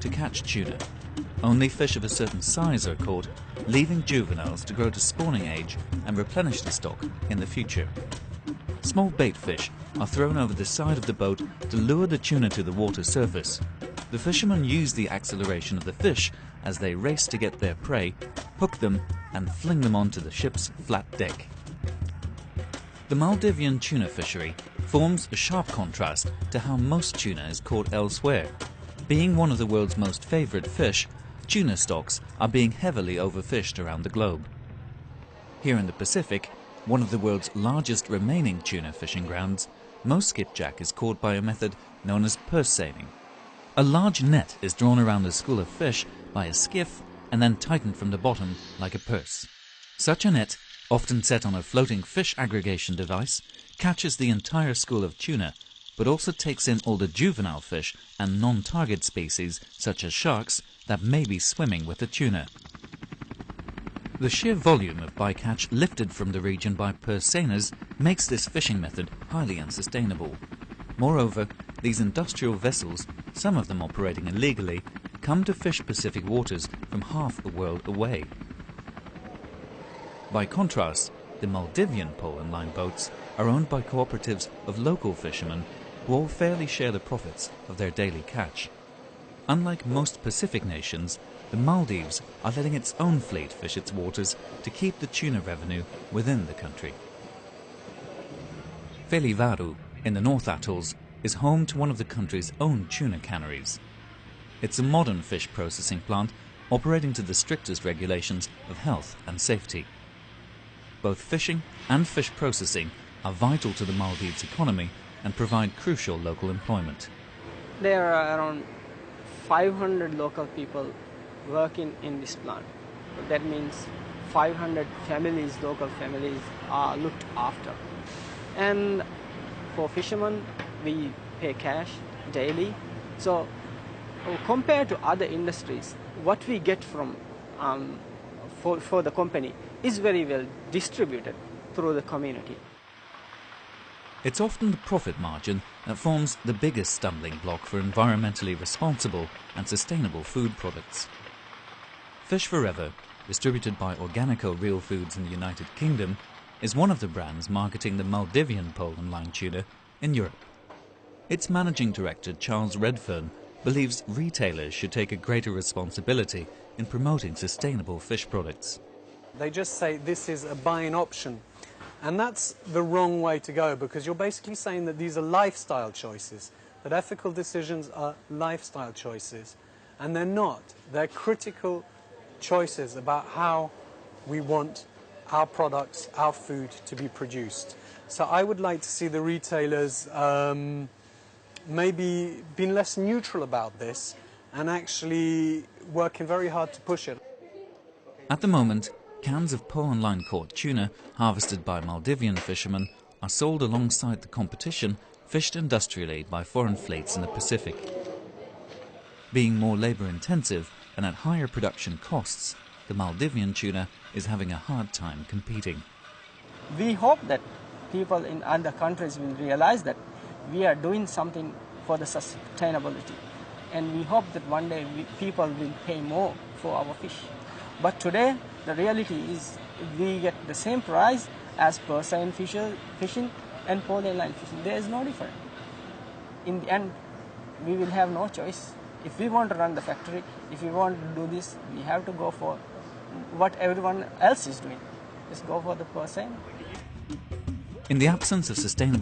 to catch tuna. Only fish of a certain size are caught, leaving juveniles to grow to spawning age and replenish the stock in the future. Small bait fish are thrown over the side of the boat to lure the tuna to the water surface. The fishermen use the acceleration of the fish as they race to get their prey, hook them and fling them onto the ship's flat deck. The Maldivian tuna fishery forms a sharp contrast to how most tuna is caught elsewhere. Being one of the world's most favoured fish, tuna stocks are being heavily overfished around the globe. Here in the Pacific, one of the world's largest remaining tuna fishing grounds, most skipjack is caught by a method known as purse seining. A large net is drawn around a school of fish by a skiff and then tightened from the bottom like a purse. Such a net, often set on a floating fish aggregation device, catches the entire school of tuna, but also takes in all the juvenile fish and non-target species, such as sharks, that may be swimming with the tuna. The sheer volume of bycatch lifted from the region by purse seiners makes this fishing method highly unsustainable. Moreover, these industrial vessels, some of them operating illegally, come to fish Pacific waters from half the world away. By contrast, the Maldivian pole and line boats are owned by cooperatives of local fishermen who all fairly share the profits of their daily catch. Unlike most Pacific nations, the Maldives are letting its own fleet fish its waters to keep the tuna revenue within the country. Felivaru, in the North Atolls, is home to one of the country's own tuna canneries. It's a modern fish processing plant operating to the strictest regulations of health and safety. Both fishing and fish processing are vital to the Maldives economy and provide crucial local employment. There are around 500 local people working in this plant. That means 500 families, local families, are looked after. And for fishermen, we pay cash daily. So compared to other industries, what we get from for the company is very well distributed through the community. It's often the profit margin that forms the biggest stumbling block for environmentally responsible and sustainable food products. Fish Forever, distributed by Organico Real Foods in the United Kingdom, is one of the brands marketing the Maldivian pole and line tuna in Europe. Its managing director, Charles Redfern, believes retailers should take a greater responsibility in promoting sustainable fish products. They just say this is a buying option. And that's the wrong way to go, because you're basically saying that these are lifestyle choices, that ethical decisions are lifestyle choices. And they're not. They're critical choices about how we want our products, our food to be produced. So I would like to see the retailers maybe being less neutral about this and actually working very hard to push it. At the moment, cans of pole and line caught tuna harvested by Maldivian fishermen are sold alongside the competition fished industrially by foreign fleets in the Pacific. Being more labour-intensive and at higher production costs, the Maldivian tuna is having a hard time competing. We hope that people in other countries will realize that we are doing something for the sustainability, and we hope that one day people will pay more for our fish. But today, the reality is we get the same price as purse seine fishing and pole and line fishing. There is no difference. In the end, we will have no choice. If we want to run the factory, if we want to do this, we have to go for what everyone else is doing. Just go for the purse seine. In the absence of sustainable